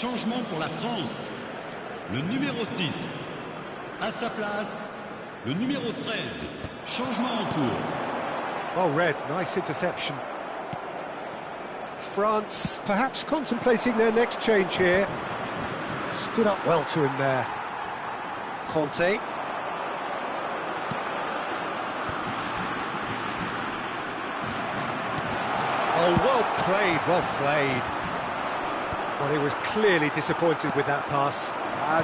Changement pour la France. Le numéro 6. À sa place, le numéro 13. Changement en cours. Well read, nice interception. France perhaps contemplating their next change here. Stood up well to him there. Conte. Oh, well played, well played. Well, he was clearly disappointed with that pass.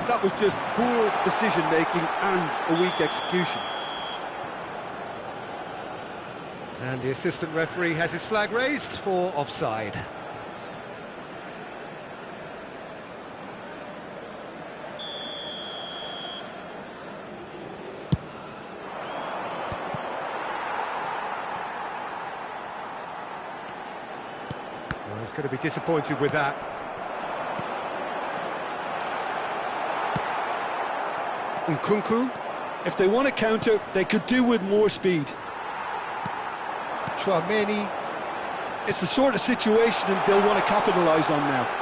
That was just poor decision-making and a weak execution. And the assistant referee has his flag raised for offside. Well, he's going to be disappointed with that. Nkunku, if they want to counter, they could do with more speed. Tchouameni. It's the sort of situation that they'll want to capitalise on now.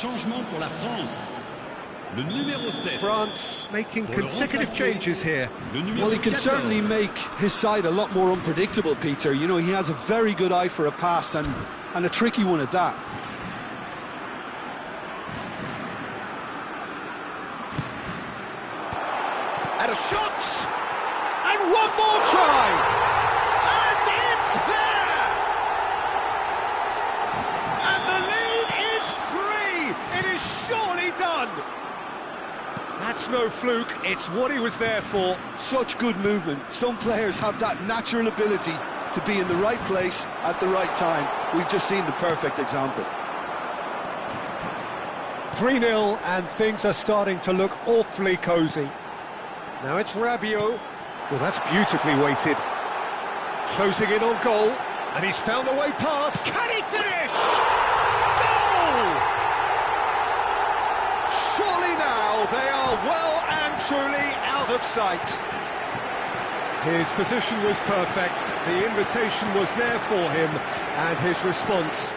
Changement pour la France. Le numéro 7. France making consecutive changes here. Well, he can certainly make his side a lot more unpredictable, Peter. You know, he has a very good eye for a pass and a tricky one at that. And a shot! And one more try! And it's there! And the lead is 3! It is surely done! That's no fluke, it's what he was there for. Such good movement. Some players have that natural ability to be in the right place at the right time. We've just seen the perfect example. 3-0 and things are starting to look awfully cosy. Now it's Rabiot. Well, that's beautifully weighted. Closing in on goal, and he's found a way past. Can he finish? Goal! Surely now they are well and truly out of sight. His position was perfect, the invitation was there for him, and his response...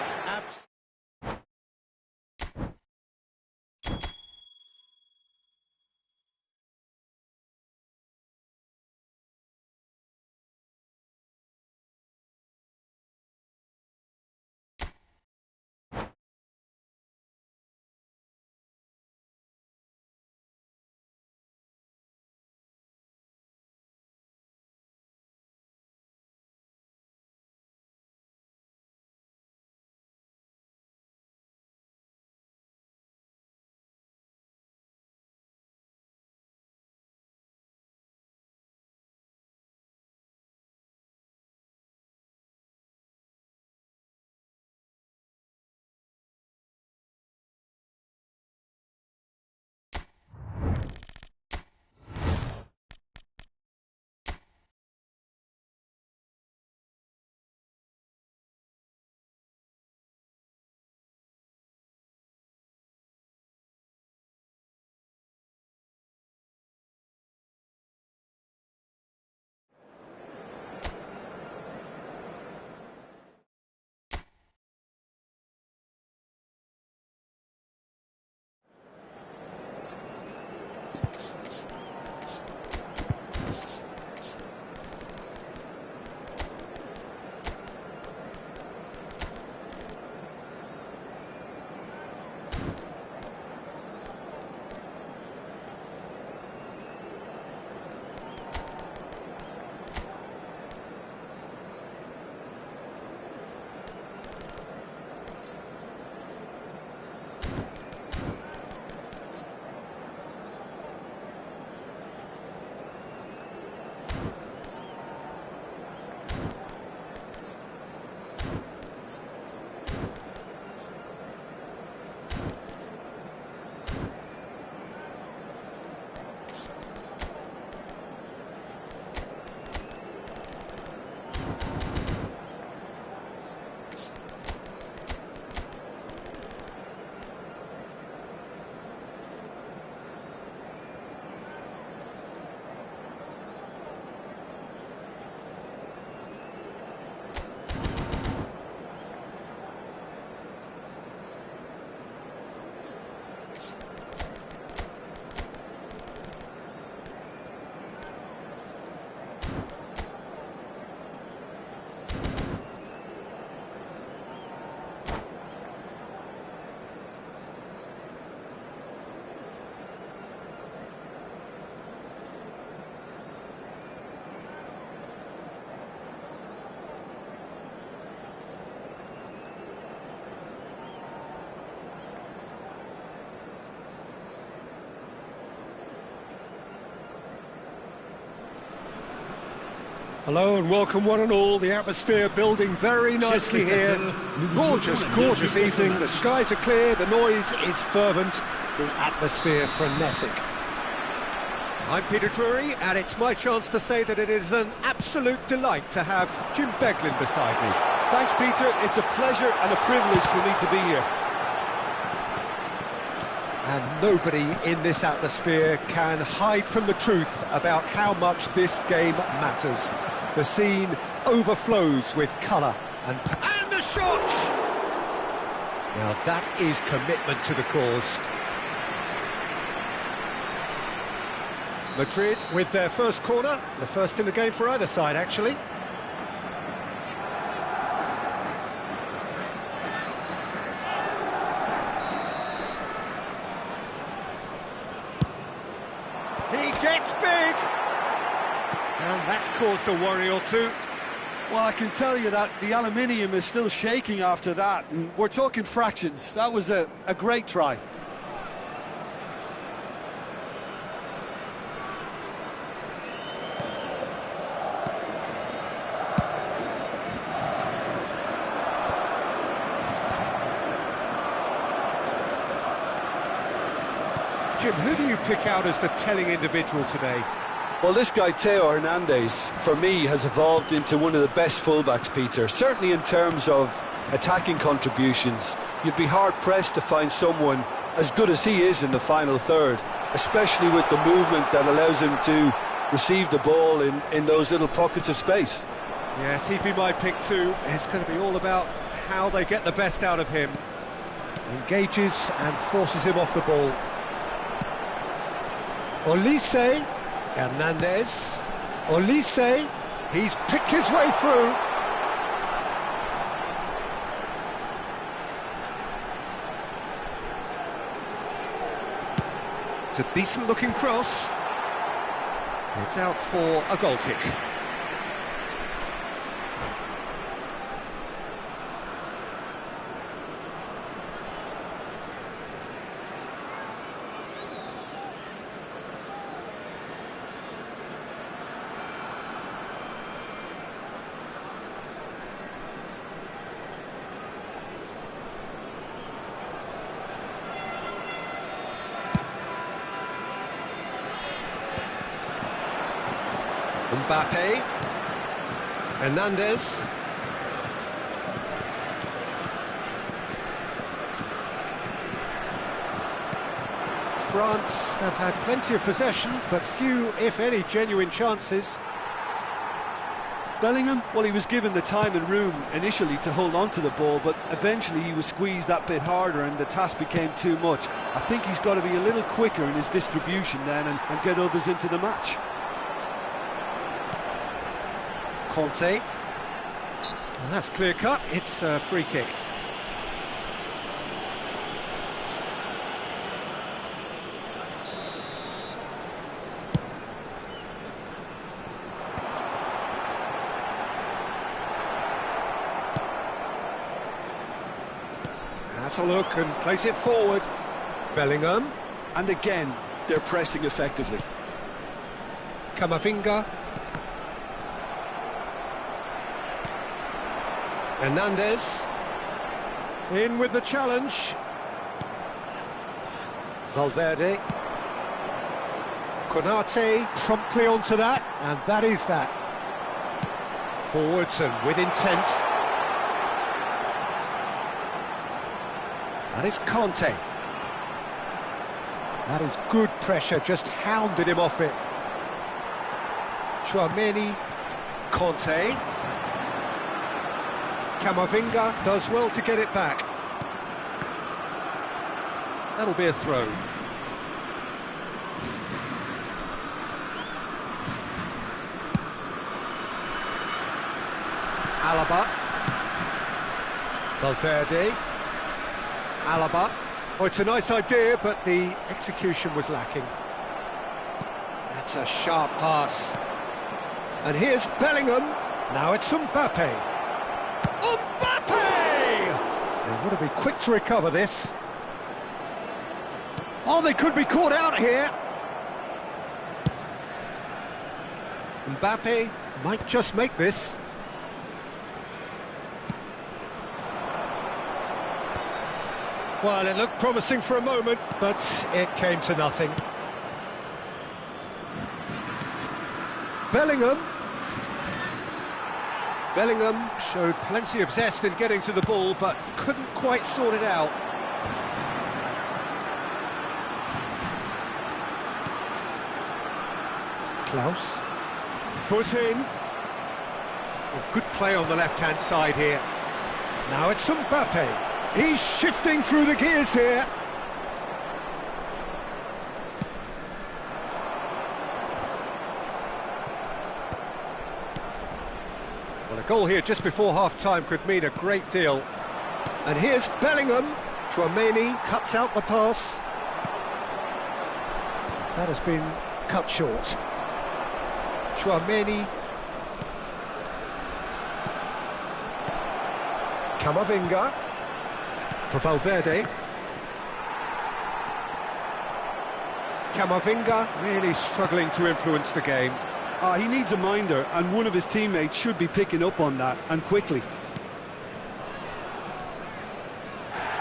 Hello and welcome one and all. The atmosphere building very nicely here. Gorgeous, gorgeous evening. The skies are clear, the noise is fervent, the atmosphere frenetic. I'm Peter Drury, and it's my chance to say that it is an absolute delight to have Jim Beglin beside me. Thanks, Peter. It's a pleasure and a privilege for me to be here. And nobody in this atmosphere can hide from the truth about how much this game matters. The scene overflows with colour and the shot! Now that is commitment to the cause. Madrid with their first corner, the first in the game for either side actually. He gets big! And that's caused a worry or two. Well, I can tell you that the aluminium is still shaking after that, and we're talking fractions. That was a great try. Jim, who do you pick out as the telling individual today? Well, this guy, Theo Hernandez, for me, has evolved into one of the best fullbacks, Peter. Certainly in terms of attacking contributions, you'd be hard-pressed to find someone as good as he is in the final third, especially with the movement that allows him to receive the ball in those little pockets of space. Yes, he'd be my pick too. It's going to be all about how they get the best out of him. Engages and forces him off the ball. Olise, Hernandez, Olise, he's picked his way through. It's a decent looking cross. It's out for a goal kick. Mbappe, Hernandez, France have had plenty of possession, but few, if any, genuine chances. Bellingham, well, he was given the time and room initially to hold on to the ball, but eventually he was squeezed that bit harder and the task became too much. I think he's got to be a little quicker in his distribution then and get others into the match. Conte, and that's clear cut, it's a free kick. That's a look and place it forward. Bellingham. And again, they're pressing effectively. Camavinga. Hernandez, in with the challenge. Valverde. Konate promptly onto that, and that is that. Forwards and with intent. That is Conte. That is good pressure, just hounded him off it. Tchouaméni, Conte. Camavinga does well to get it back. That'll be a throw. Alaba. Valverde. Alaba. Oh, it's a nice idea, but the execution was lacking. That's a sharp pass. And here's Bellingham. Now it's Mbappe. Mbappe! They want to be quick to recover this. Oh, they could be caught out here. Mbappe Might just make this. Well, it looked promising for a moment, but it came to nothing. Bellingham showed plenty of zest in getting to the ball, but couldn't quite sort it out. Klaus. Foot in. Oh, good play on the left-hand side here. Now it's Mbappe. He's shifting through the gears here. Well, a goal here just before half-time could mean a great deal. And here's Bellingham. Tchouaméni cuts out the pass. That has been cut short. Tchouaméni. Camavinga. For Valverde. Camavinga really struggling to influence the game. He needs a minder, and one of his teammates should be picking up on that, and quickly.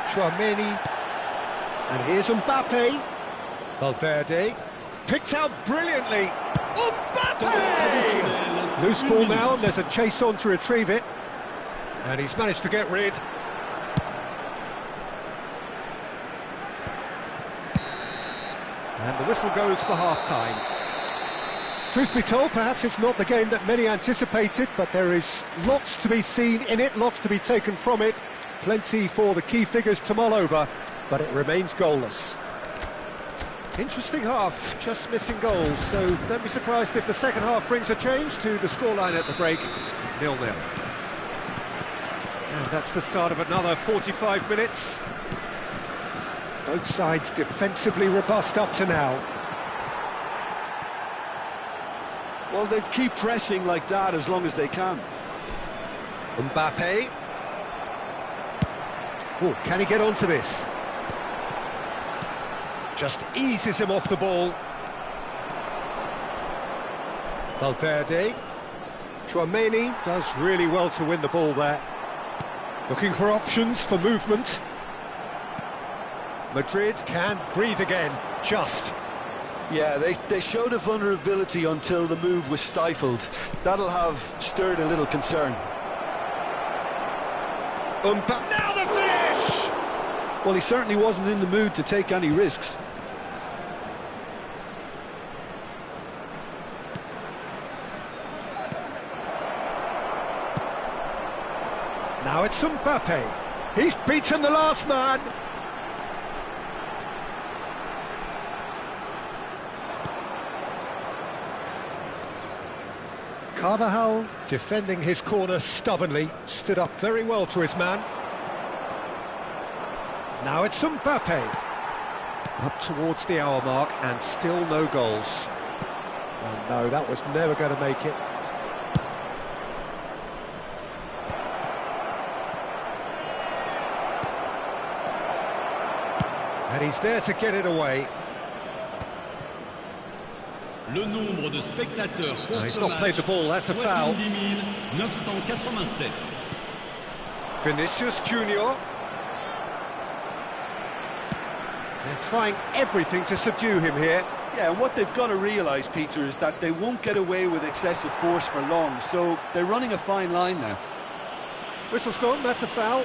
Tchouaméni. And here's Mbappe. Valverde. Picked out brilliantly. Mbappe! Loose ball now, and there's a chase on to retrieve it. And he's managed to get rid. And the whistle goes for half-time. Truth be told, perhaps it's not the game that many anticipated, but there is lots to be seen in it, lots to be taken from it. Plenty for the key figures to mull over, but it remains goalless. Interesting half, just missing goals, so don't be surprised if the second half brings a change to the scoreline at the break, 0-0. And that's the start of another 45 minutes. Both sides defensively robust up to now. Well, they keep pressing like that as long as they can. Mbappe. Oh, can he get onto this? Just eases him off the ball. Valverde. Tchouaméni does really well to win the ball there. Looking for options for movement. Madrid can breathe again, just. Yeah, they showed a vulnerability until the move was stifled. That'll have stirred a little concern. Now the finish! Well, he certainly wasn't in the mood to take any risks. Now it's Mbappe. He's beaten the last man. Carvajal, defending his corner stubbornly, stood up very well to his man. Now it's Mbappe. Up towards the hour mark and still no goals. Oh no, that was never going to make it. And he's there to get it away. Le nombre de spectateurs pour He's ce not match, played the ball, that's a foul. 987. Vinicius Junior. They're trying everything to subdue him here. Yeah, and what they've got to realise, Peter, is that they won't get away with excessive force for long, so they're running a fine line now. Whistle's gone, that's a foul.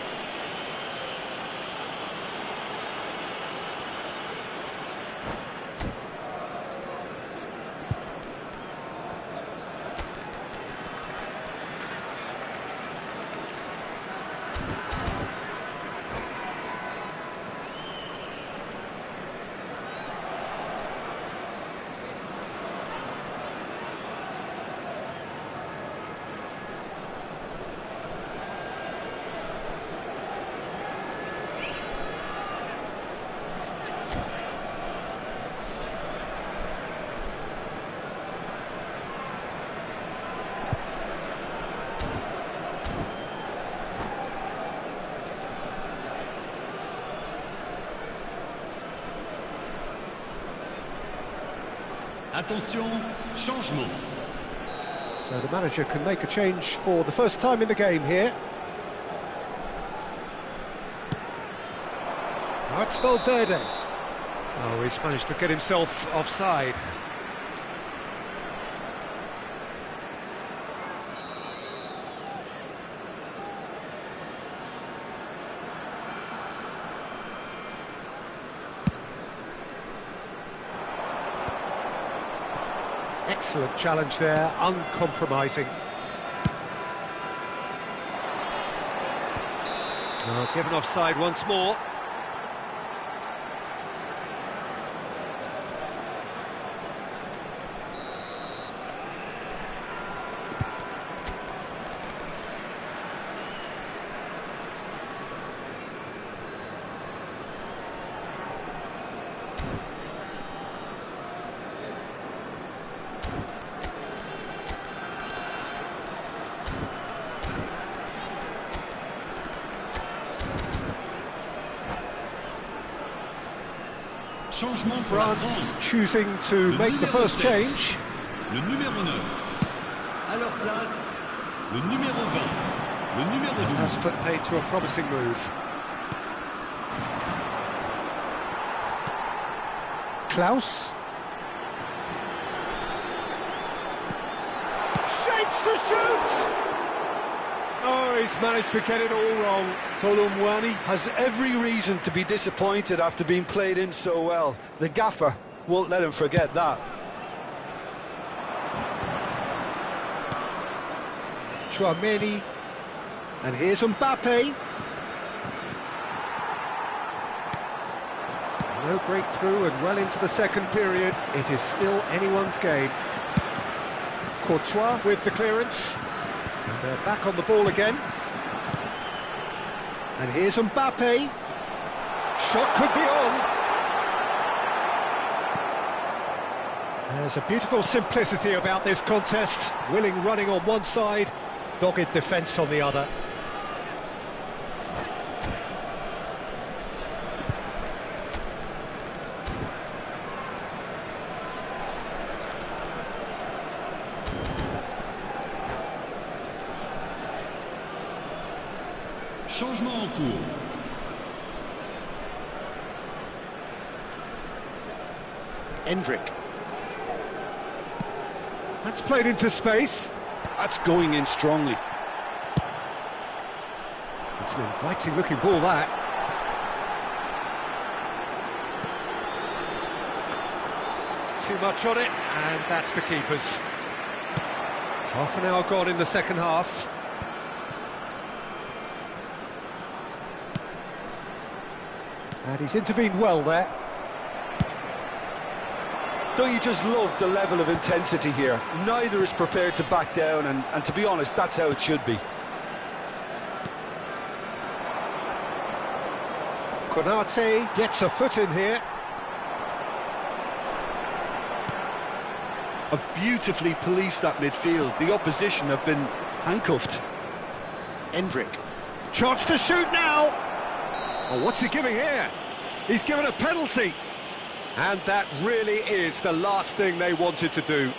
Attention, changement. So the manager can make a change for the first time in the game here. Now it's Valverde. Oh, he's managed to get himself offside. Excellent challenge there, uncompromising. Oh, given offside once more. Changement pour la France France. choosing to Le make the numéro first 7, change. Le numéro 9. À leur place, le numéro 20. Le numéro 12. That's put paid to a promising move. Klaus. Shapes to shoot! Oh, he's managed to get it all wrong. Kolo Muani has every reason to be disappointed after being played in so well. The gaffer won't let him forget that. Chouameni. And here's Mbappe. No breakthrough and well into the second period. It is still anyone's game. Courtois with the clearance. And they're back on the ball again. And here's Mbappe. Shot could be on. There's a beautiful simplicity about this contest. Willing running on one side, dogged defence on the other. Changement en cours. Endrick. That's played into space. That's going in strongly. It's an inviting looking ball, that. Too much on it, and that's the keeper's. Half an hour gone in the second half. And he's intervened well there. Don't you just love the level of intensity here? Neither is prepared to back down, and to be honest, that's how it should be. Konate gets a foot in here. Have beautifully policed that midfield. The opposition have been handcuffed. Endrick. Chance to shoot now! Oh, what's he giving here? He's given a penalty. And that really is the last thing they wanted to do.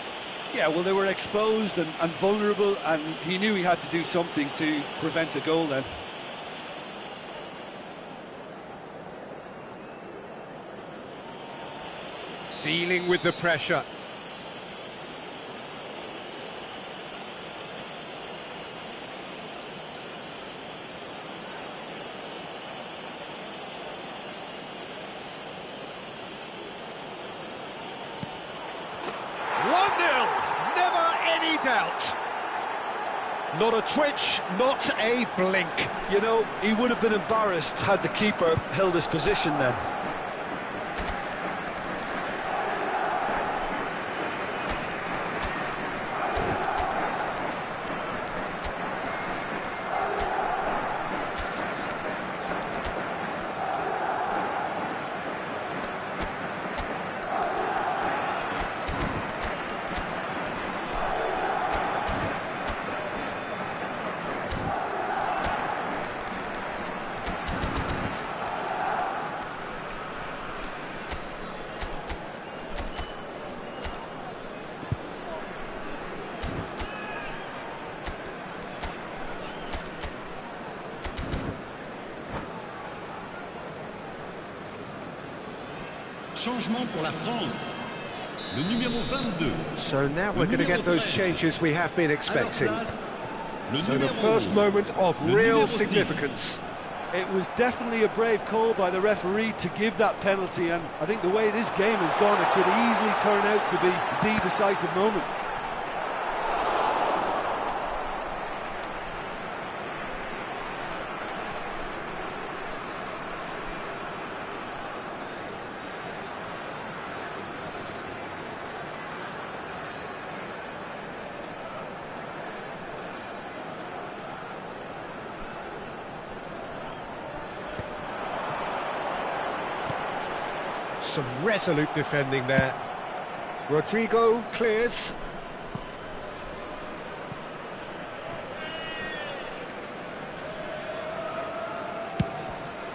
Yeah, well, they were exposed and vulnerable, and he knew he had to do something to prevent a goal then. Dealing with the pressure. Doubt. Not a twitch, not a blink. You know, he would have been embarrassed had the keeper held his position then. changement pour la France. Le numéro 22. So now we're going to get those changes we have been expecting. So the first moment of real significance. It was definitely a brave call by the referee to give that penalty, and I think the way this game has gone, it could easily turn out to be the decisive moment. Some resolute defending there. Rodrigo clears.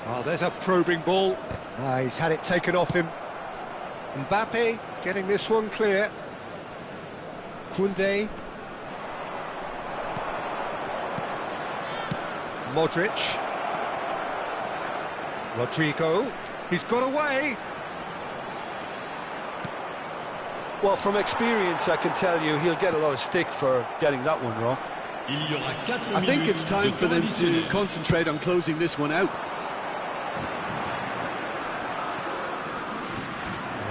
Oh, there's a probing ball. He's had it taken off him. Mbappe getting this one clear. Koundé. Modric. Rodrigo. He's got away. Well, from experience, I can tell you he'll get a lot of stick for getting that one wrong. I think it's time for them to concentrate on closing this one out.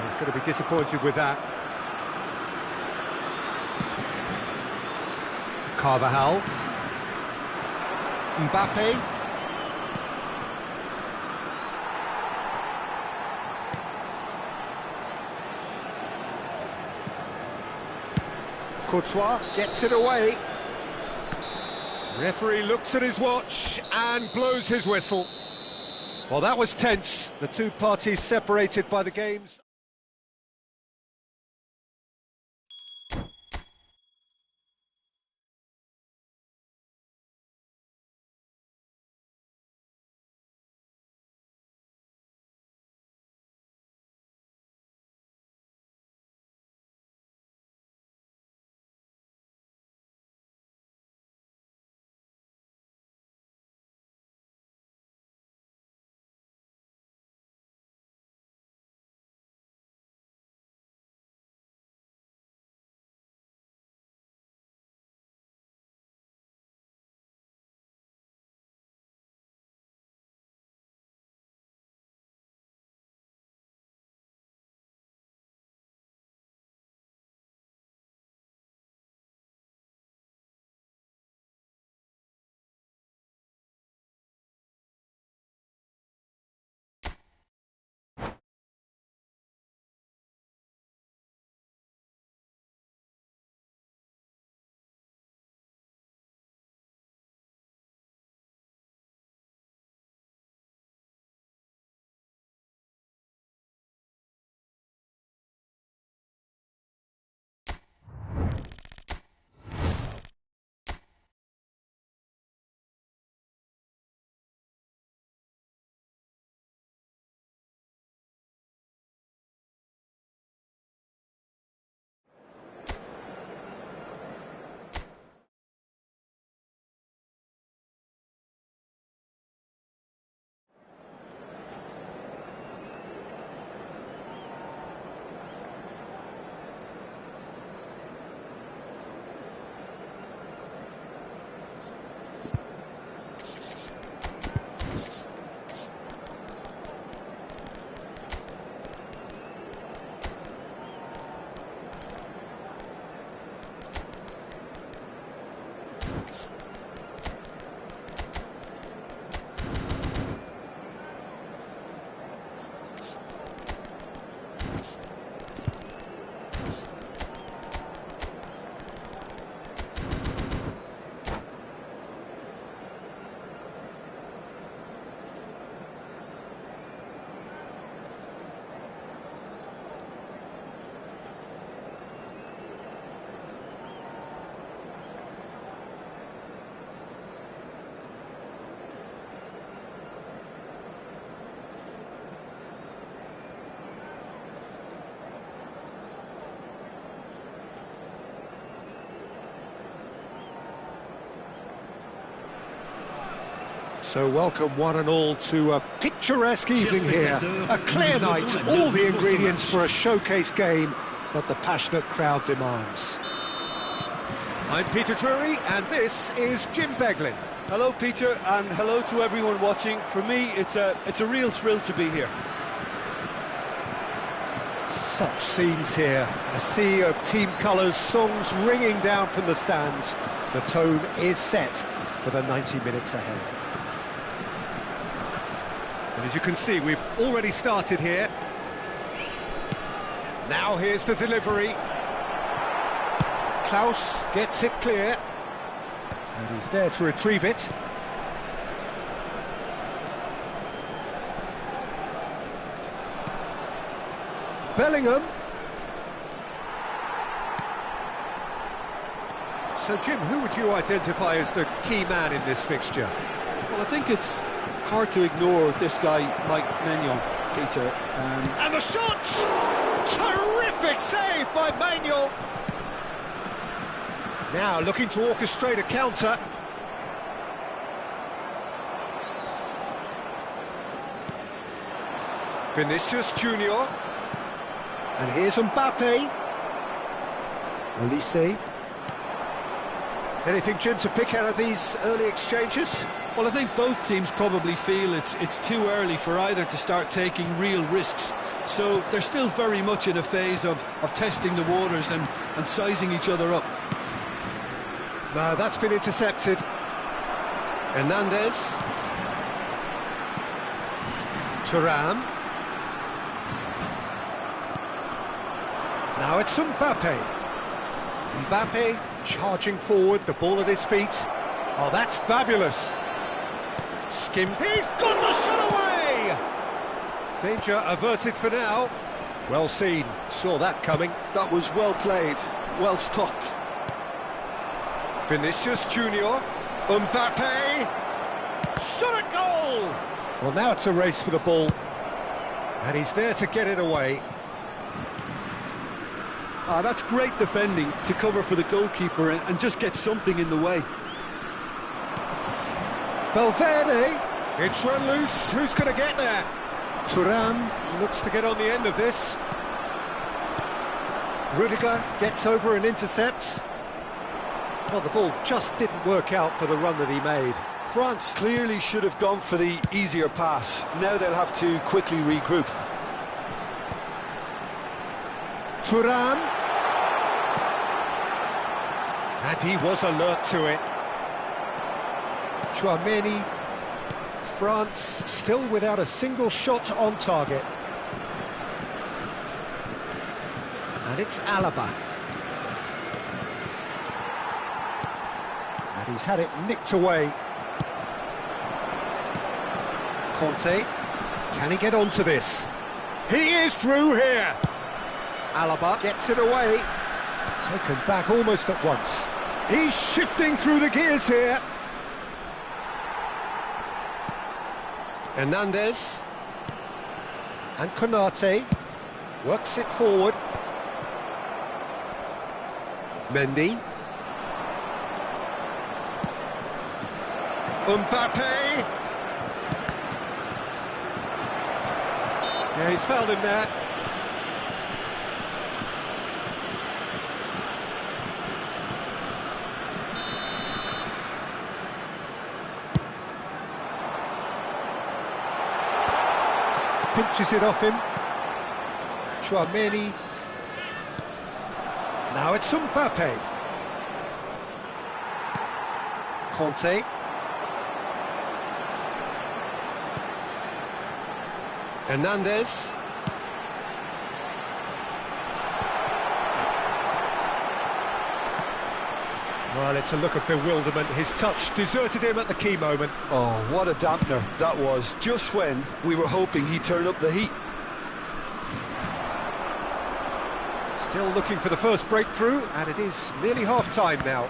He's going to be disappointed with that. Carvajal. Mbappe. Courtois gets it away. Referee looks at his watch and blows his whistle. Well, that was tense. The two parties separated by the game's So welcome one and all to a picturesque evening here. A clear night, all the ingredients for a showcase game that the passionate crowd demands. I'm Peter Drury and this is Jim Beglin. Hello Peter, and hello to everyone watching. For me, it's a real thrill to be here. Such scenes here, a sea of team colours, songs ringing down from the stands. The tone is set for the 90 minutes ahead. And as you can see, we've already started here. Now here's the delivery. Klaus gets it clear. And he's there to retrieve it. Bellingham. So Jim, who would you identify as the key man in this fixture? Well, I think it's hard to ignore this guy, Mike Maignan, Peter. And the shot! Terrific save by Maignan! Now looking to orchestrate a counter. Vinicius Junior. And here's Mbappe. Olise. Anything, Jim, to pick out of these early exchanges? Well, I think both teams probably feel it's too early for either to start taking real risks. So they're still very much in a phase of testing the waters and sizing each other up. No, that's been intercepted. Hernandez. Thuram. Now it's Mbappe. Mbappe charging forward, the ball at his feet. Oh, that's fabulous. Skimmed. He's got the shot away! Danger averted for now. Well seen, saw that coming. That was well played, well stopped. Vinicius Junior, Mbappe, shot at goal! Well, now it's a race for the ball, and he's there to get it away. That's great defending to cover for the goalkeeper and just get something in the way. Valverde, it's run loose, who's going to get there? Thuram looks to get on the end of this. Rudiger gets over and intercepts. Well, the ball just didn't work out for the run that he made. France clearly should have gone for the easier pass. Now they'll have to quickly regroup. Thuram. And he was alert to it. Tchouaméni. France still without a single shot on target. And it's Alaba. And he's had it nicked away. Conte, can he get onto this? He is through here! Alaba gets it away. Taken back almost at once. He's shifting through the gears here. Hernandez. And Konate works it forward. Mendy. Mbappe. Yeah, he's fouled him there. Pinches it off him. Tchouaméni. Now it's Mbappe. Conte. Hernandez. Well, it's a look of bewilderment. His touch deserted him at the key moment. Oh, what a dampener that was, just when we were hoping he'd turn up the heat. Still looking for the first breakthrough, and it is nearly half-time now.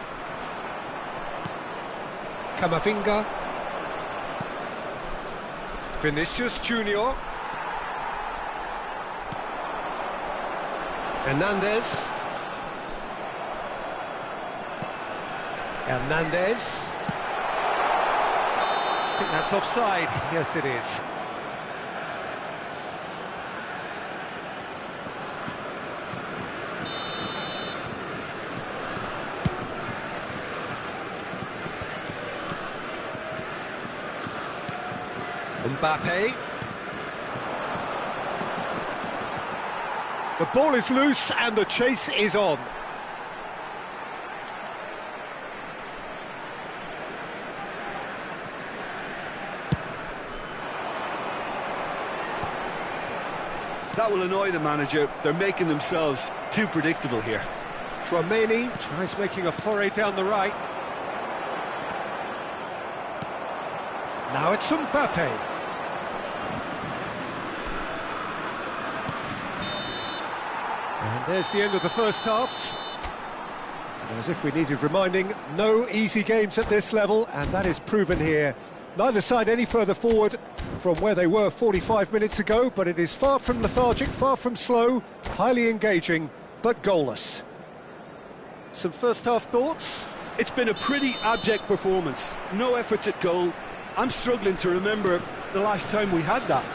Camavinga. Vinicius Junior. Hernandez. think that's offside. Yes, it is. Mbappe. The ball is loose and the chase is on. That will annoy the manager. They're making themselves too predictable here. Tchouaméni tries making a foray down the right. Now it's Mbappe. And there's the end of the first half. As if we needed reminding, no easy games at this level, and that is proven here. Neither side any further forward from where they were 45 minutes ago, but it is far from lethargic, far from slow, highly engaging, but goalless. Some first half thoughts? It's been a pretty abject performance. No efforts at goal. I'm struggling to remember the last time we had that.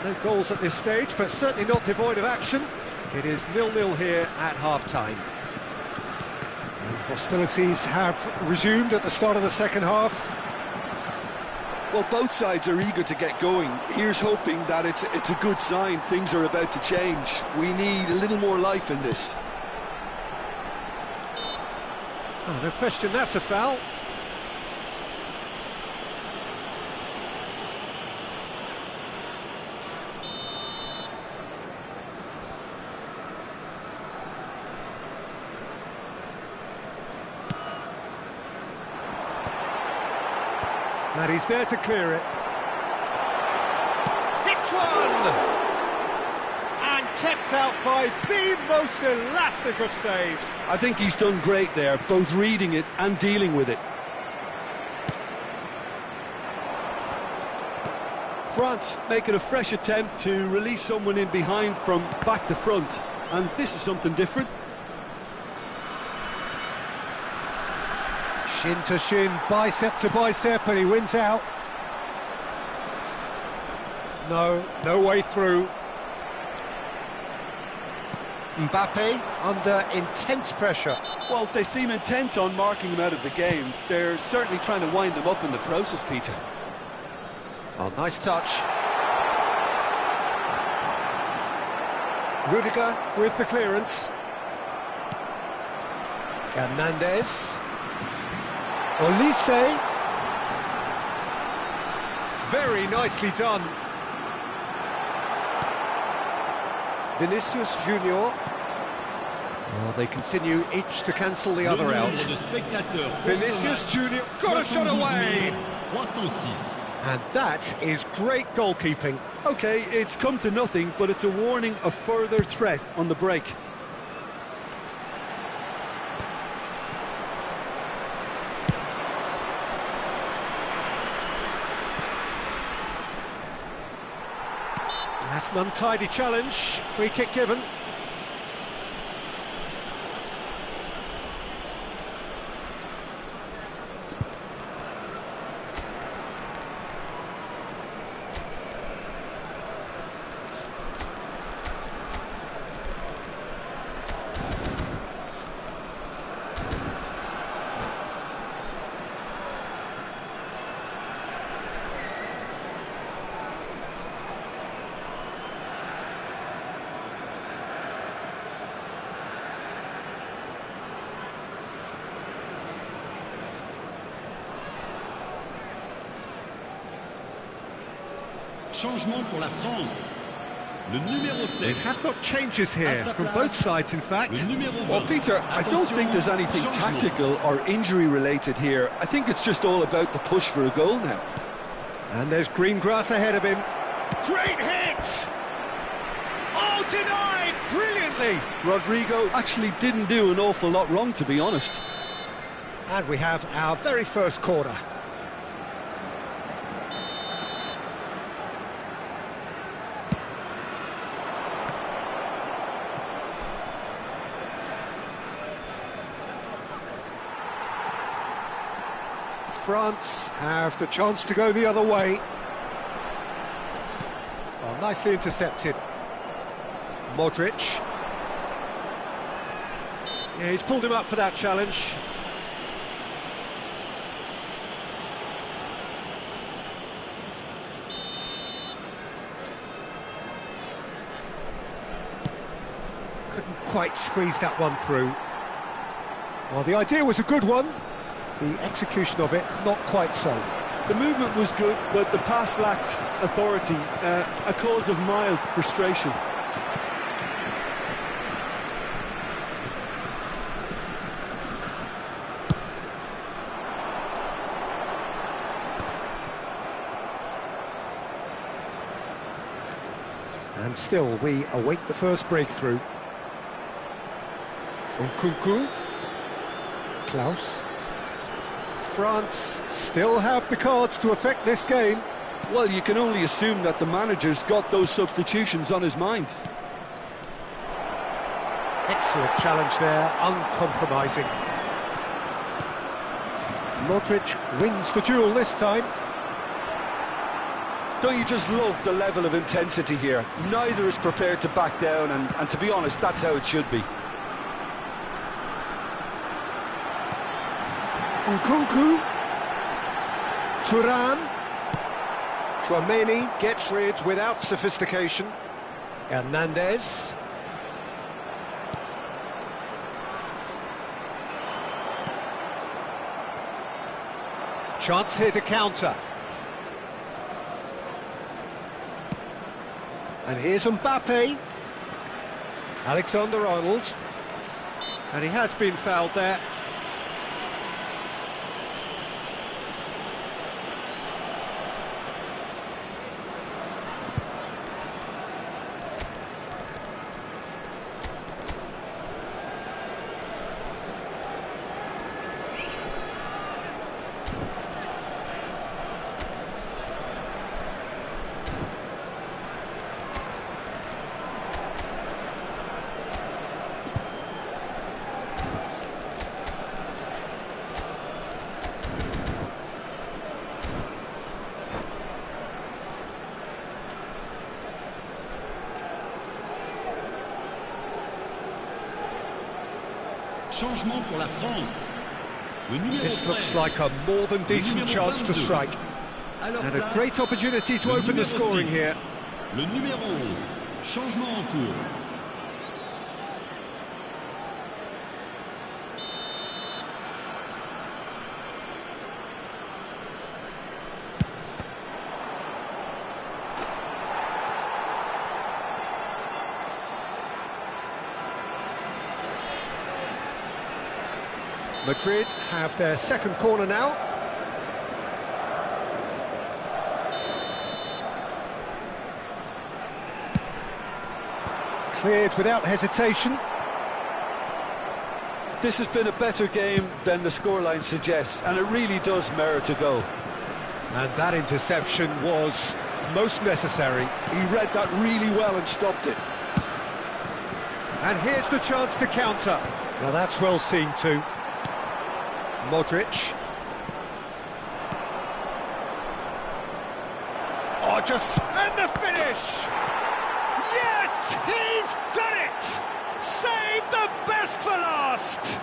No goals at this stage, but certainly not devoid of action. It is 0-0 here at half-time. And hostilities have resumed at the start of the second half. Well, both sides are eager to get going. Here's hoping that it's a good sign. Things are about to change. We need a little more life in this. Oh, no question, that's a foul. And he's there to clear it. Hits one! And kept out by the most elastic of saves. I think he's done great there, both reading it and dealing with it. France making a fresh attempt to release someone in behind from back to front, and this is something different. Shin to shin, bicep to bicep, and he wins out. No way through. Mbappe under intense pressure. Well, they seem intent on marking him out of the game. They're certainly trying to wind him up in the process, Peter. Oh, nice touch. Rudiger with the clearance. Hernandez. Olise. Very nicely done. Vinicius Junior. Well, they continue each to cancel the other out. Vinicius Junior got a shot away. And that is great goalkeeping. OK, it's come to nothing, but it's a warning of further threat on the break. That's an untidy challenge. Free kick given. Changement pour la France. Le numéro 7. We have got changes here from both sides, in fact. Well, Peter, I don't think there's anything tactical or injury related here. I think it's just all about the push for a goal now. And there's green grass ahead of him. Great hit! Oh, denied brilliantly! Rodrigo actually didn't do an awful lot wrong, to be honest. And we have our very first corner. France have the chance to go the other way. Oh, nicely intercepted. Modric. Yeah, he's pulled him up for that challenge. Couldn't quite squeeze that one through. Well, the idea was a good one. The execution of it, not quite so. The movement was good, but the pass lacked authority, a cause of mild frustration. And still, we await the first breakthrough. Nkunku. Klaus. France still have the cards to affect this game. Well, you can only assume that the manager's got those substitutions on his mind. Excellent challenge there, uncompromising. Modric wins the duel this time. Don't you just love the level of intensity here? Neither is prepared to back down, and to be honest, that's how it should be. Nkunku. Thuram. Tchouaméni gets rid without sophistication. Hernandez. Chance here to counter. And here's Mbappe. Alexander-Arnold. And he has been fouled there. Changement pour la France. Le numéro This looks 13. like a more than decent chance to strike. And a great opportunity to open the scoring here. Le numéro 11. Changement en cours. Madrid have their second corner now. Cleared without hesitation. This has been a better game than the scoreline suggests, and it really does merit a go. And that interception was most necessary. He read that really well and stopped it. And here's the chance to counter. Now that's well seen too. Modric. Oh, just... and the finish! Yes, he's done it! Save the best for last!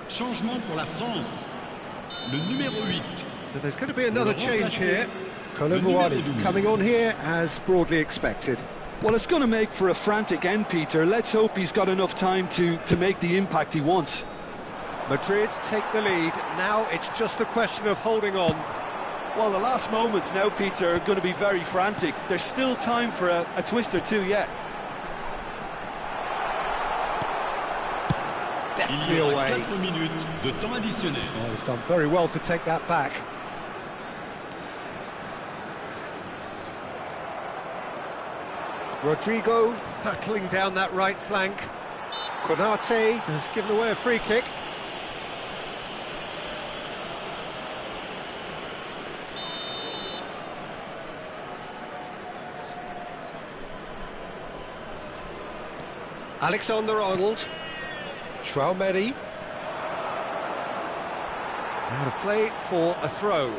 Changement pour la France. Le numéro 8. So there's going to be another change here. Koulibaly coming on here as broadly expected. Well, it's going to make for a frantic end, Peter. Let's hope he's got enough time to make the impact he wants. Madrid take the lead. Now it's just a question of holding on. Well, the last moments now, Peter, are going to be very frantic. There's still time for a twist or two yet. Deftly Il y away. aura 4 minutes de temps additionnel. Oh, he's done very well to take that back. Rodrigo hurtling down that right flank. Konate has given away a free kick. Alexander-Arnold. Traoré. Out of play for a throw.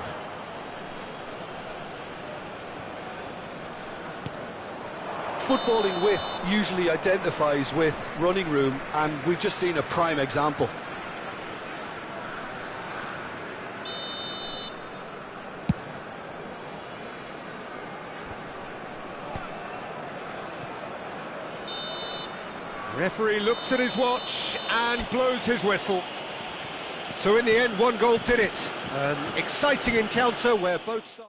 Footballing width usually identifies with running room, and we've just seen a prime example. Referee looks at his watch and blows his whistle. So in the end, one goal did it. An exciting encounter where both sides...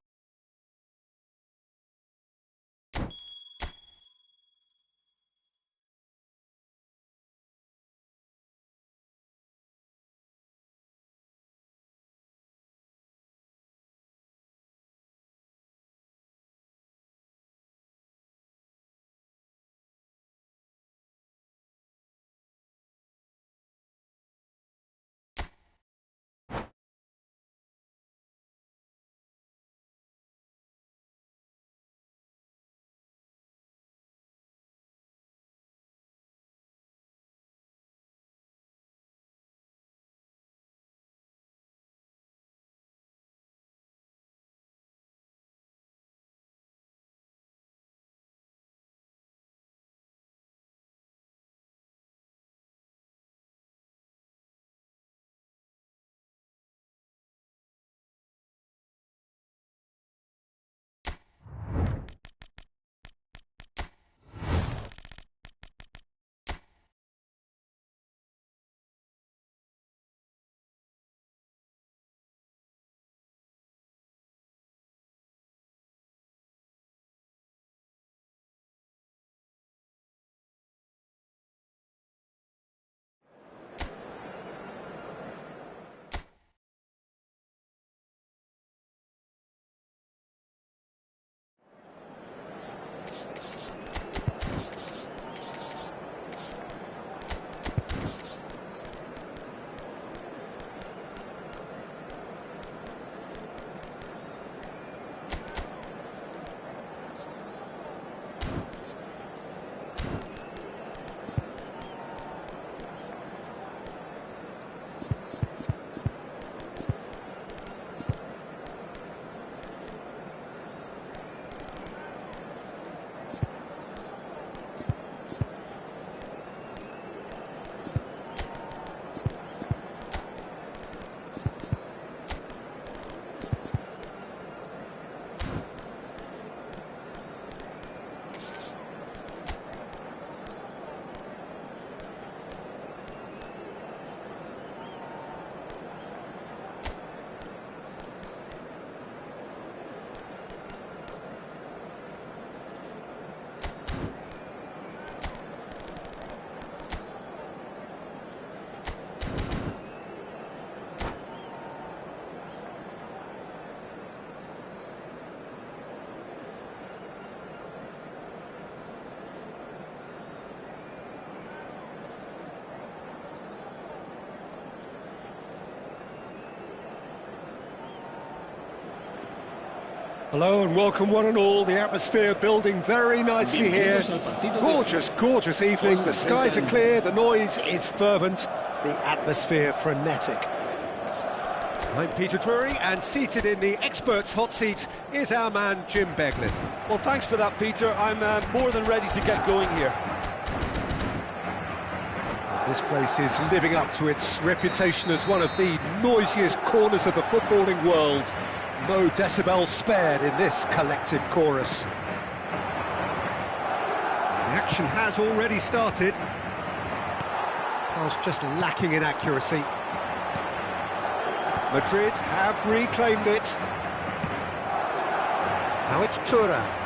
Hello and welcome one and all. The atmosphere building very nicely here. Gorgeous, gorgeous evening. The skies are clear, the noise is fervent, the atmosphere frenetic. I'm Peter Drury, and seated in the experts' hot seat is our man Jim Beglin. Well, thanks for that, Peter. I'm more than ready to get going here. This place is living up to its reputation as one of the noisiest corners of the footballing world. No decibel spared in this collective chorus. The action has already started. Pass just lacking in accuracy. Madrid have reclaimed it. Now it's Thuram.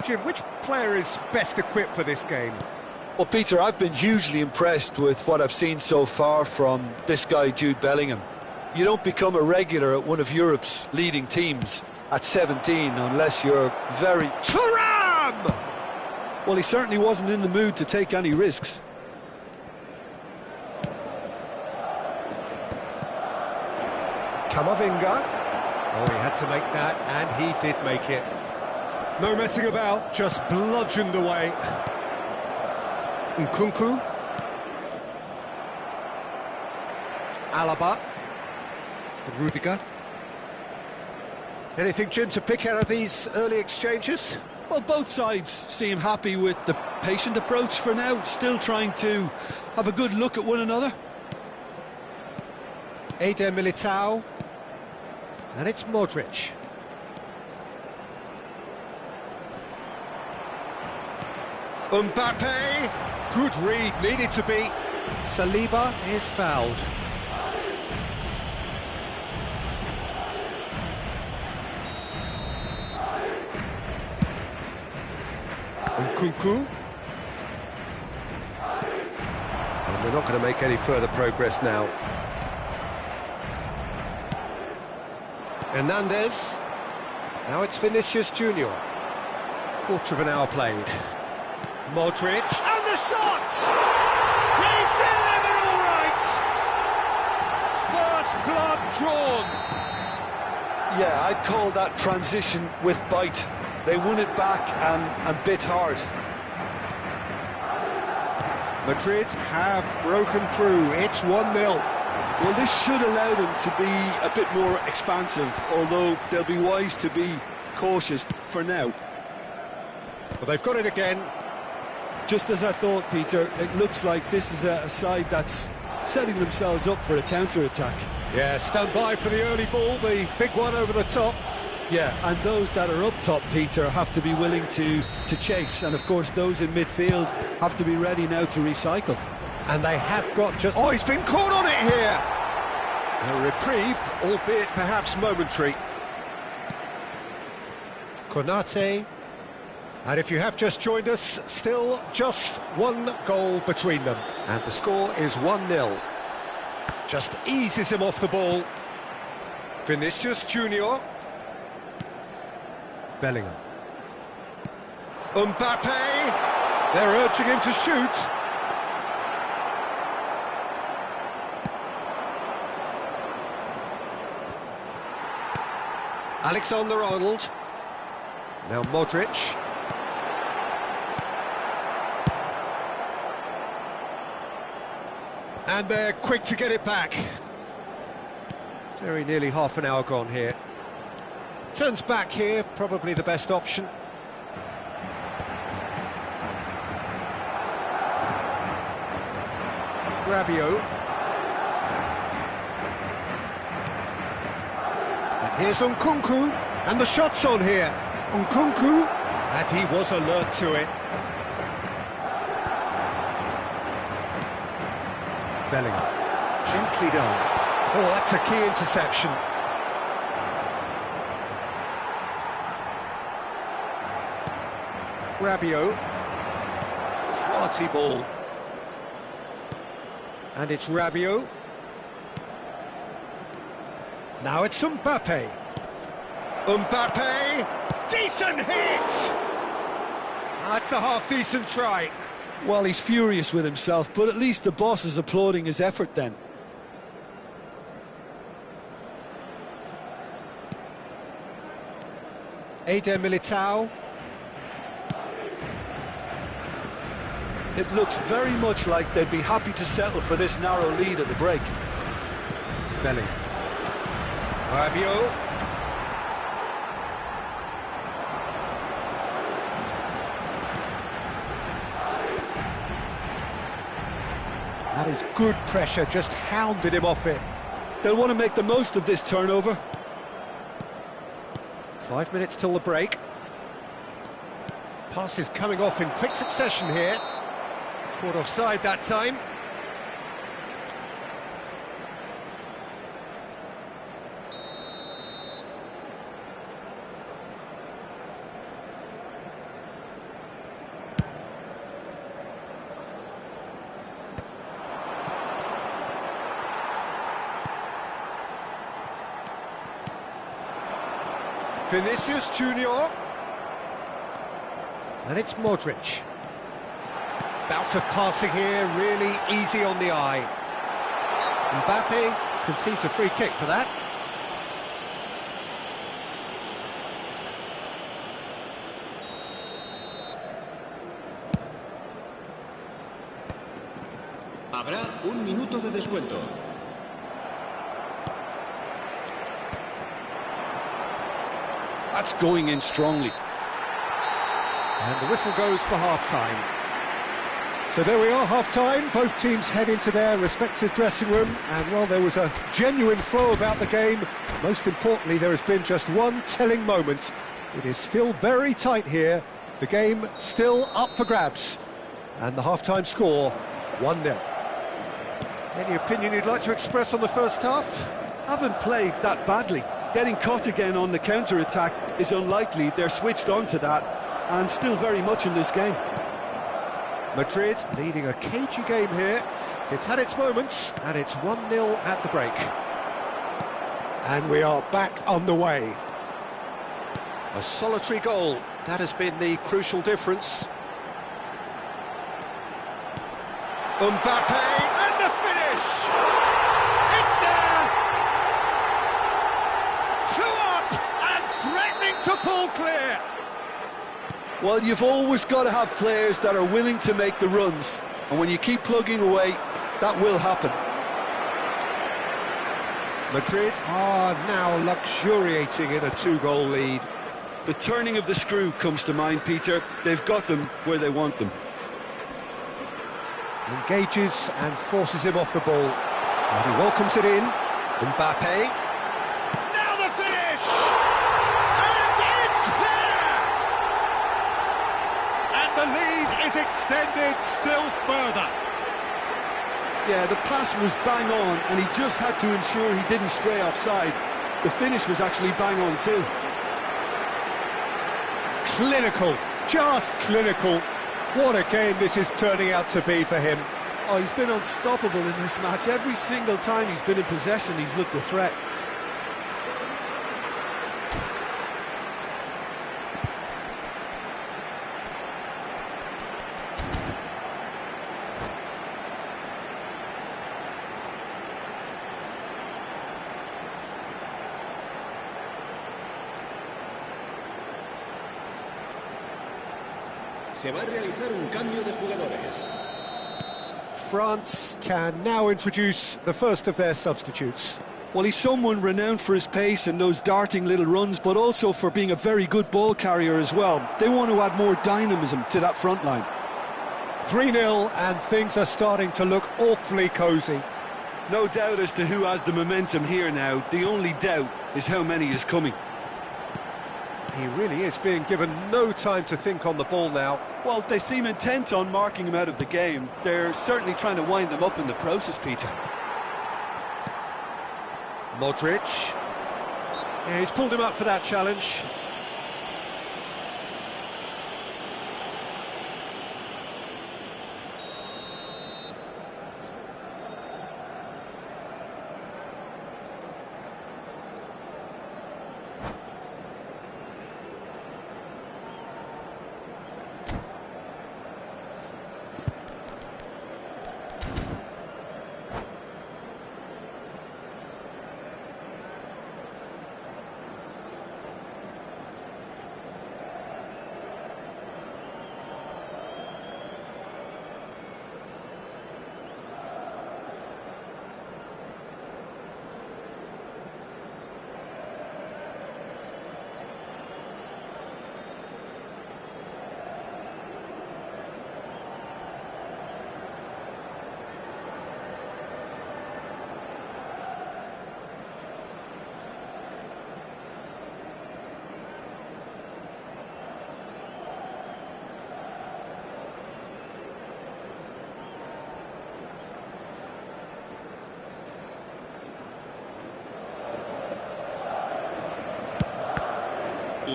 Jim, which player is best equipped for this game? Well, Peter, I've been hugely impressed with what I've seen so far from this guy, Jude Bellingham. You don't become a regular at one of Europe's leading teams at 17 unless you're very... Thuram! Well, he certainly wasn't in the mood to take any risks. Camavinga. Oh, he had to make that, and he did make it. No messing about, just bludgeoned away. Nkunku. Alaba. Rudiger. Anything, Jim, to pick out of these early exchanges? Well, both sides seem happy with the patient approach for now, still trying to have a good look at one another. Eder Militao. And it's Modric. Mbappe. Good read, needed to be. Saliba is fouled. Nkunku. And they're not going to make any further progress now. Hernandez. Now it's Vinicius Junior. Quarter of an hour played. Modric. And the shot! He's delivered all right! First blood drawn. Yeah, I'd call that transition with bite. They won it back and bit hard. Madrid have broken through. It's 1-0. Well, this should allow them to be a bit more expansive, although they'll be wise to be cautious for now. But they've got it again. Just as I thought, Peter, it looks like this is a side that's setting themselves up for a counter-attack. Yeah, stand by for the early ball, the big one over the top. Yeah, and those that are up top, Peter, have to be willing to chase. And, of course, those in midfield have to be ready now to recycle. And they have got just... Oh, he's been caught on it here! A reprieve, albeit perhaps momentary. Konate. And if you have just joined us, still just one goal between them. And the score is 1-0. Just eases him off the ball. Vinicius Junior. Bellingham. Mbappe. They're urging him to shoot. Alexander-Arnold. Now Modric. And they're quick to get it back. Very nearly half an hour gone here. Turns back here, probably the best option. Rabiot. And here's Nkunku. And the shot's on here. Nkunku. And he was alert to it. Bellingham. Gently done. Oh, that's a key interception. Rabiot. Quality ball. And it's Rabiot. Now it's Mbappe. Mbappe! Decent hit! That's a half-decent try. Well, he's furious with himself, but at least the boss is applauding his effort then. Eder Militao. It looks very much like they'd be happy to settle for this narrow lead at the break. Bellingham. Rabiot. That is good pressure, just hounded him off it. They'll want to make the most of this turnover. 5 minutes till the break. Passes coming off in quick succession here. Caught offside that time. Vinicius Junior. And it's Modric. Bout of passing here, really easy on the eye. Mbappe concedes a free kick for that. Habrá un minuto de descuento. That's going in strongly. And the whistle goes for half-time. So there we are, half-time. Both teams head into their respective dressing room. And, well, there was a genuine flow about the game. Most importantly, there has been just one telling moment. It is still very tight here. The game still up for grabs. And the half-time score, 1-0. Any opinion you'd like to express on the first half? Haven't played that badly. Getting caught again on the counter-attack is unlikely. They're switched on to that and still very much in this game. Madrid leading a cagey game here. It's had its moments, and it's 1-0 at the break. And we are back underway. A solitary goal, that has been the crucial difference. Mbappe, and the finish! It's there! 2 up, and threatening to pull clear! Well, you've always got to have players that are willing to make the runs, and when you keep plugging away, that will happen. Madrid are now luxuriating in a 2-goal lead. The turning of the screw comes to mind, Peter. They've got them where they want them. Engages and forces him off the ball. And he welcomes it in. Mbappe. Now the finish! And it's there! And the lead is extended still further. Yeah, the pass was bang on, and he just had to ensure he didn't stray offside. The finish was actually bang on too. Clinical, just clinical. What a game this is turning out to be for him. Oh, he's been unstoppable in this match. Every single time he's been in possession, he's looked a threat. Se va a realizar un cambio de jugadores. France can now introduce the first of their substitutes. Well, he's someone renowned for his pace and those darting little runs, but also for being a very good ball carrier as well. They want to add more dynamism to that front line. 3-0, and things are starting to look awfully cosy. No doubt as to who has the momentum here now. The only doubt is how many is coming. He really is being given no time to think on the ball now. Well, they seem intent on marking him out of the game. They're certainly trying to wind them up in the process, Peter. Modric. Yeah, he's pulled him up for that challenge.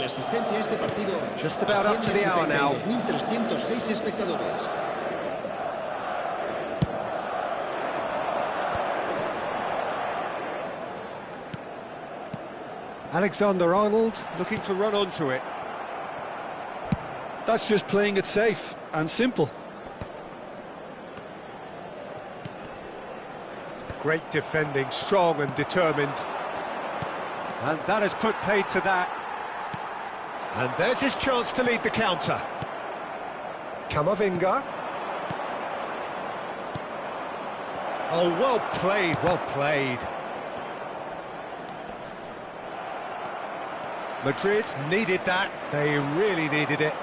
asistencia a este partido Just about up to the hour now. 2.306 espectadores. Alexander-Arnold looking to run onto it. That's just playing it safe and simple. Great defending, strong and determined. And that has put paid to that. And there's his chance to lead the counter. Camavinga. Oh, well played, well played. Madrid needed that. They really needed it.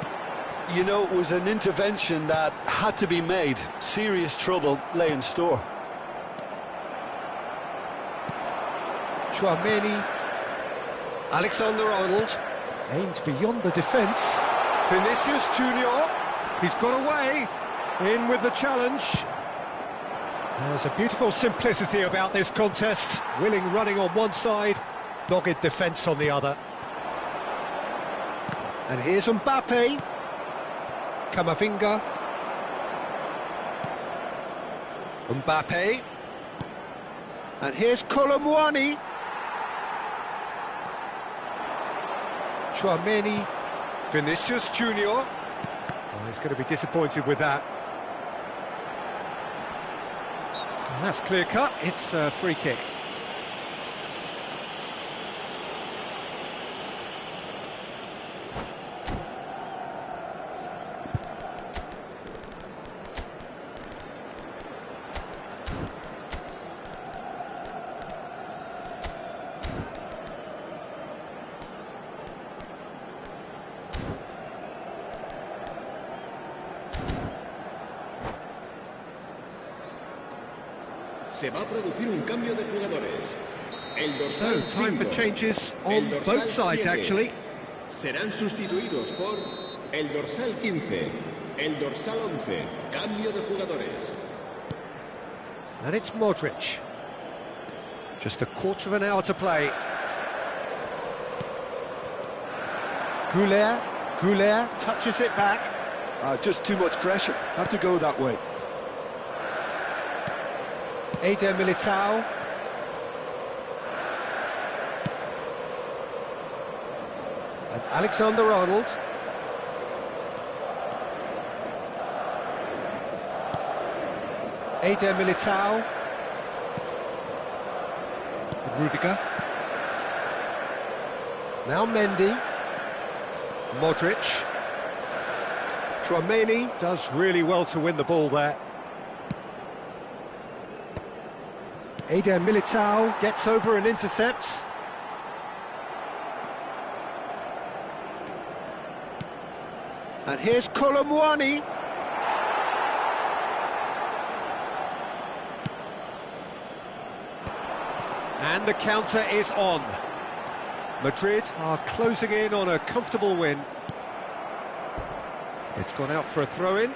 You know, it was an intervention that had to be made. Serious trouble lay in store. Tchouaméni. Alexander-Arnold aimed beyond the defence. Vinicius Junior. He's got away. In with the challenge. There's a beautiful simplicity about this contest. Willing running on one side, dogged defence on the other. And here's Mbappe. Camavinga. Mbappe. And here's Kolo Muani. Tchouaméni. Vinicius Junior. Oh, he's going to be disappointed with that. And that's clear cut. It's a free kick. Se va a producir un cambio de jugadores. El So, dorsal time for 5, changes el on dorsal both sides, 7, actually. serán sustituidos por el dorsal 15, el dorsal 11. Cambio de jugadores. And it's Modric. Just a quarter of an hour to play. Goulet touches it back. Just too much pressure. Had to go that way. Eder Militao. And Alexander-Arnold. Eder Militao. Rudiger. Now Mendy. Modric. Tchouaméni does really well to win the ball there. Eder Militao gets over and intercepts. And here's Kolo Muani. And the counter is on. Madrid are closing in on a comfortable win. It's gone out for a throw-in.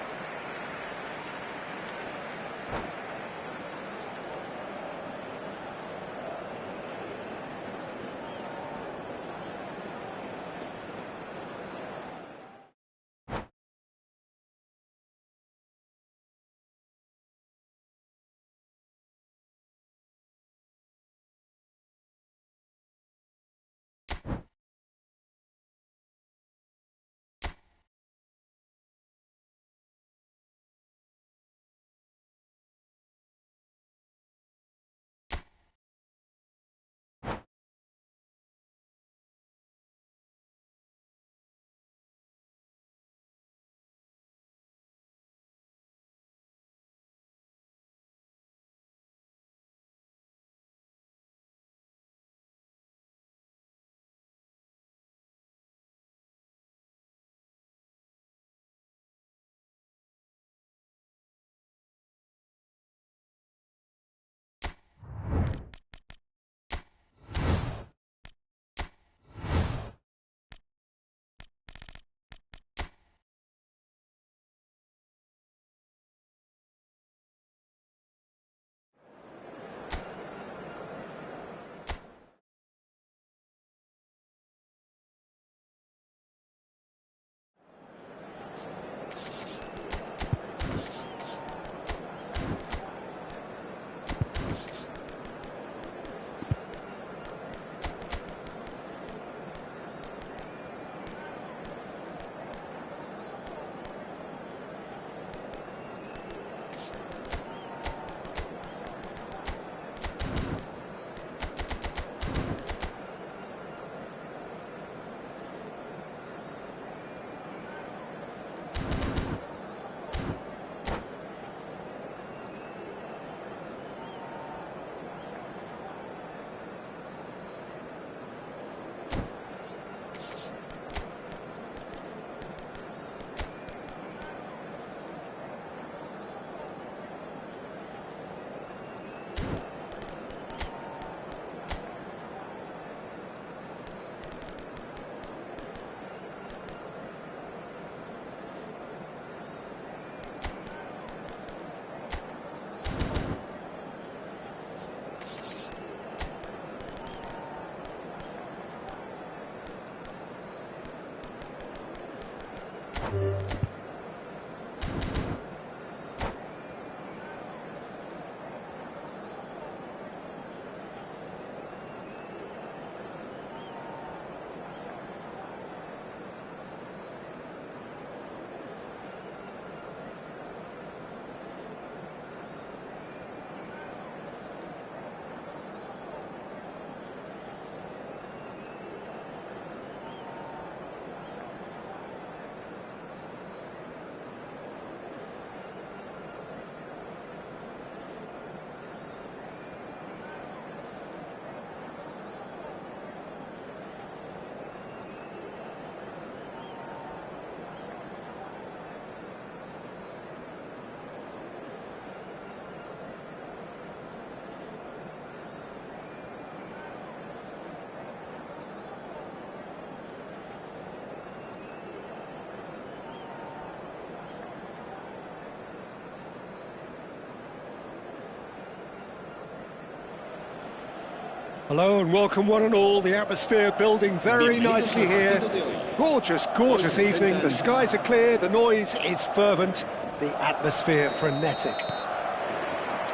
Hello and welcome one and all, the atmosphere building very nicely here. Gorgeous, gorgeous evening, the skies are clear, the noise is fervent, the atmosphere frenetic.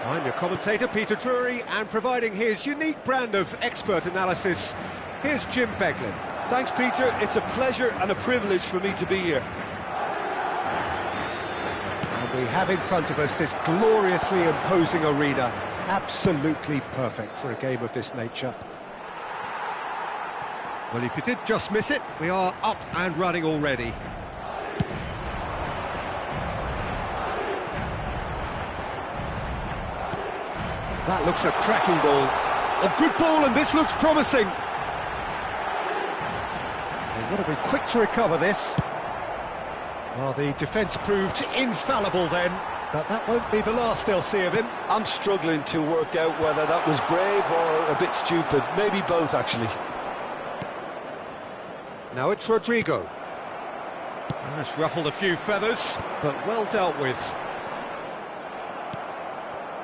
I'm your commentator Peter Drury, and providing his unique brand of expert analysis, here's Jim Beglin. Thanks, Peter. It's a pleasure and a privilege for me to be here. And we have in front of us this gloriously imposing arena. Absolutely perfect for a game of this nature. Well, if you did just miss it, we are up and running already. That looks a cracking ball. A good ball, and this looks promising. They've got to be quick to recover this. Well, the defence proved infallible then. But that won't be the last they'll see of him. I'm struggling to work out whether that was brave or a bit stupid. Maybe both, actually. Now it's Rodrigo. That's ruffled a few feathers, but well dealt with.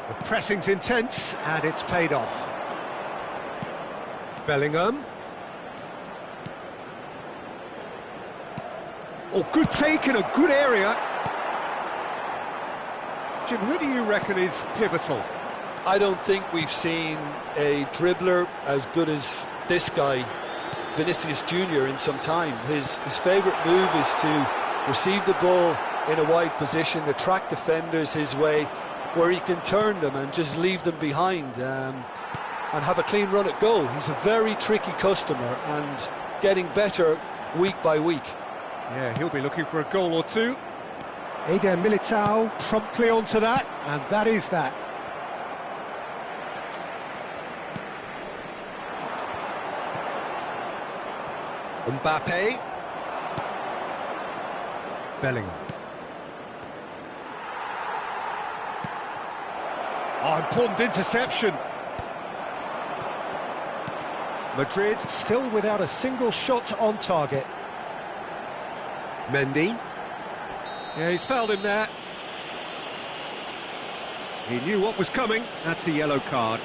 The pressing's intense, and it's paid off. Bellingham. Oh, good take in a good area. Jim, who do you reckon is pivotal? I don't think we've seen a dribbler as good as this guy, Vinicius Junior, in some time. His favourite move is to receive the ball in a wide position, attract defenders his way, where he can turn them and just leave them behind and have a clean run at goal. He's a very tricky customer and getting better week by week. Yeah, he'll be looking for a goal or two. Eder Militao promptly onto that, and that is that. Mbappe. Bellingham. Oh, important interception. Madrid still without a single shot on target. Mendy. Yeah, he's fouled him there. He knew what was coming. That's a yellow card.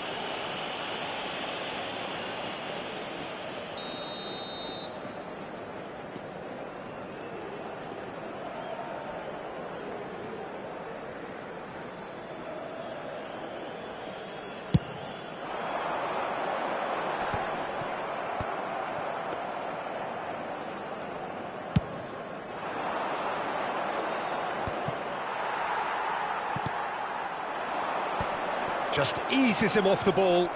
Just eases him off the ball.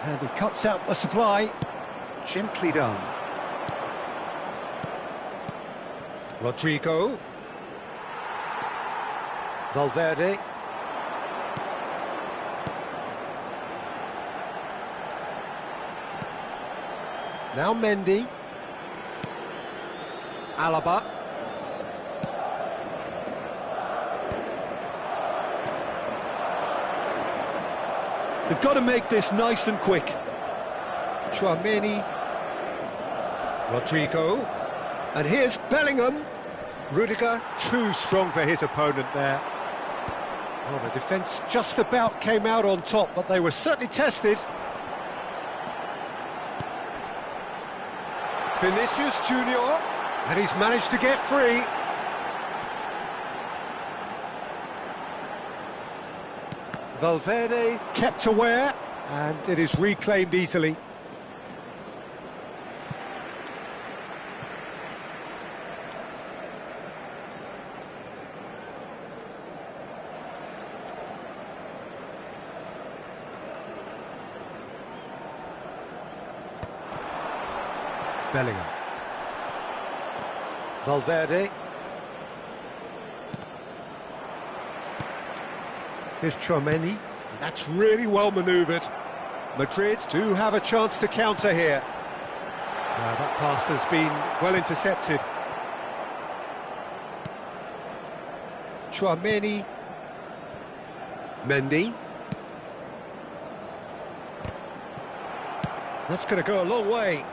And he cuts out the supply. Gently done. Rodrigo. Valverde. Now Mendy. Alaba. They've got to make this nice and quick. Tchouaméni. Rodrigo. And here's Bellingham. Rudiger, too strong for his opponent there. Well, the defence just about came out on top, but they were certainly tested. Vinicius Junior. And he's managed to get free. Valverde kept aware, and it is reclaimed easily. Bellingham. Valverde. Here's Tchouaméni, and that's really well manoeuvred. Madrid do have a chance to counter here. Now that pass has been well intercepted. Tchouaméni. Mendy. That's going to go a long way.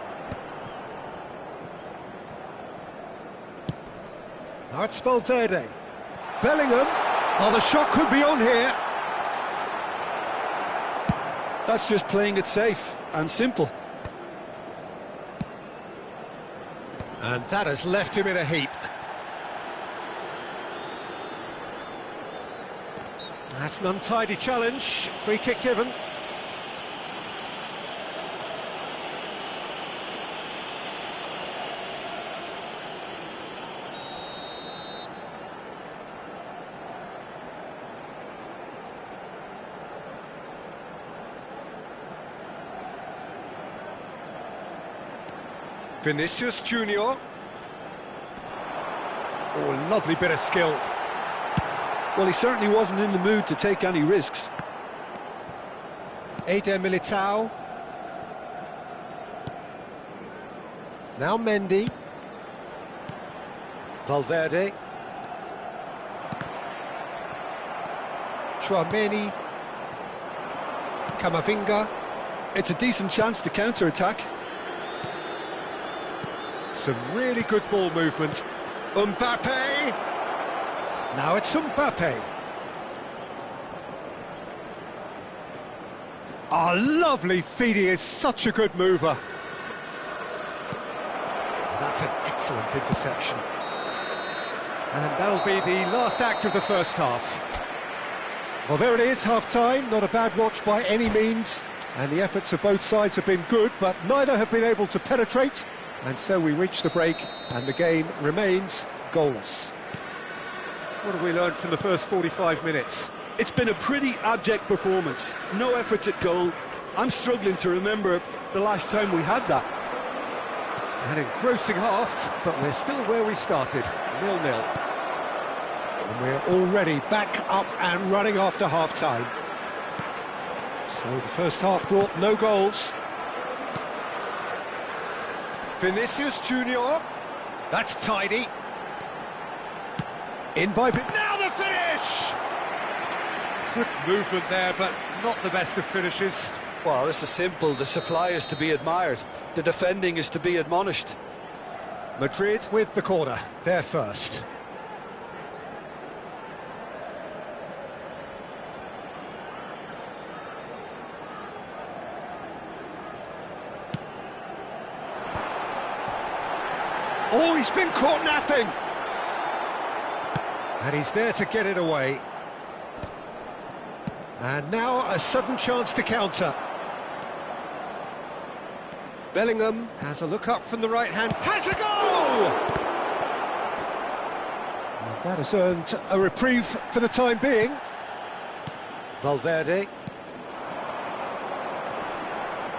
Now it's Valverde. Bellingham. Oh, the shot could be on here. That's just playing it safe and simple. And that has left him in a heap. That's an untidy challenge. Free kick given. Vinicius Junior. Oh, lovely bit of skill. Well, he certainly wasn't in the mood to take any risks. Eder Militao. Now Mendy. Valverde. Tchouaméni. Camavinga. It's a decent chance to counter-attack. Some really good ball movement. Mbappe! Now it's Mbappe. Oh, lovely feed, he is such a good mover. That's an excellent interception. And that'll be the last act of the first half. Well, there it is, half-time. Not a bad watch by any means. And the efforts of both sides have been good, but neither have been able to penetrate. And so we reach the break, and the game remains goalless. What have we learned from the first 45 minutes? It's been a pretty abject performance. No efforts at goal. I'm struggling to remember the last time we had that. An engrossing half, but we're still where we started, 0-0. And we're already back up and running after half-time. So the first half brought no goals. Vinicius Junior. That's tidy. In by now the finish! Good movement there, but not the best of finishes. Well, this is simple. The supply is to be admired. The defending is to be admonished. Madrid with the corner. They're first. Oh, he's been caught napping! And he's there to get it away. And now a sudden chance to counter. Bellingham has a look up from the right hand. Has a goal! And that has earned a reprieve for the time being. Valverde.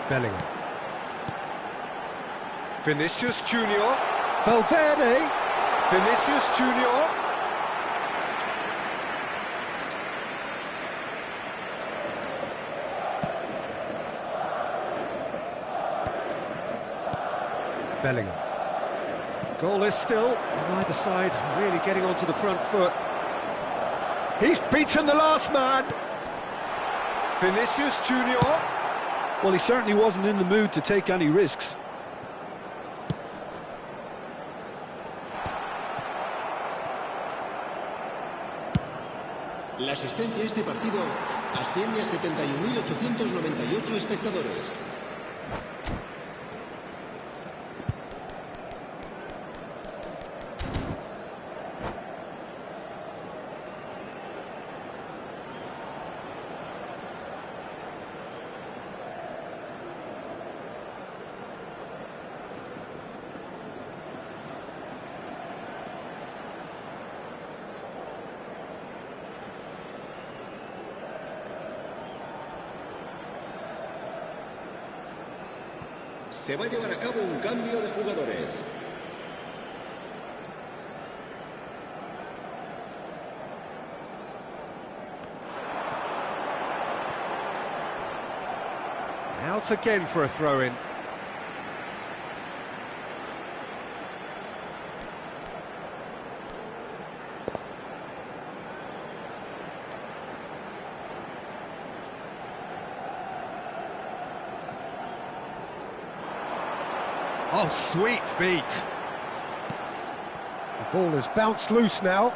Bellingham. Vinicius Junior. Valverde, Vinicius Junior. Bellingham. Goalless still, on either side, really getting onto the front foot. He's beaten the last man. Vinicius Junior. Well, he certainly wasn't in the mood to take any risks. La asistencia a este partido asciende a 71.898 espectadores. Se va a llevar a cabo un cambio de jugadores. Out again for a throw-in. Oh, sweet feet. The ball has bounced loose now.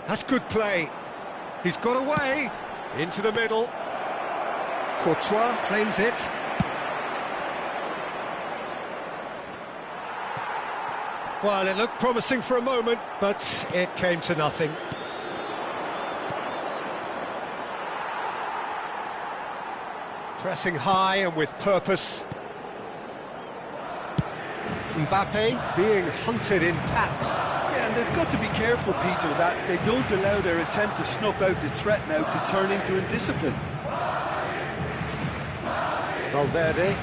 That's good play. He's got away. Into the middle. Courtois claims it. Well, it looked promising for a moment, but it came to nothing. Pressing high and with purpose. Mbappe being hunted in packs. Yeah, and they've got to be careful, Peter, that they don't allow their attempt to snuff out the threat now to turn into indiscipline. Valverde.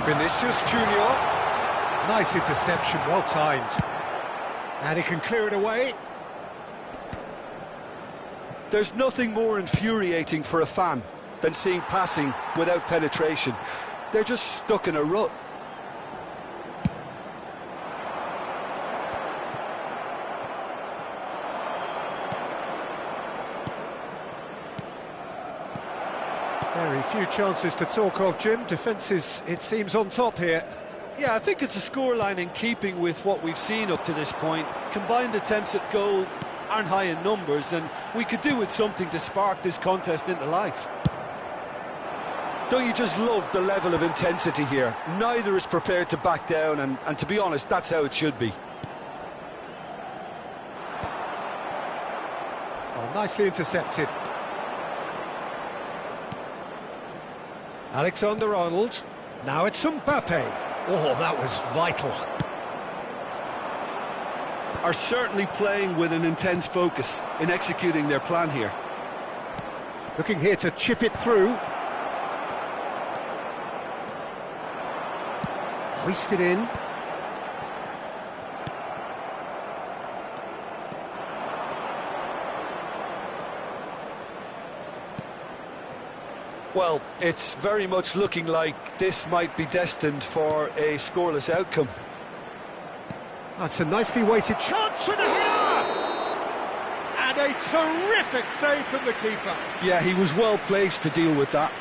Vinicius Junior. Nice interception, well timed. And he can clear it away. There's nothing more infuriating for a fan than seeing passing without penetration. They're just stuck in a rut. Very few chances to talk of, Jim. Defence is, it seems, on top here. Yeah, I think it's a scoreline in keeping with what we've seen up to this point. Combined attempts at goal aren't high in numbers, and we could do with something to spark this contest into life. Don't you just love the level of intensity here? Neither is prepared to back down, and to be honest, that's how it should be. Oh, nicely intercepted. Alexander-Arnold. Now it's Mbappe. Oh, that was vital. Are certainly playing with an intense focus in executing their plan here. Looking here to chip it through. Hoisted in. Well, it's very much looking like this might be destined for a scoreless outcome. That's a nicely weighted chance for the header! And a terrific save from the keeper. Yeah, he was well placed to deal with that.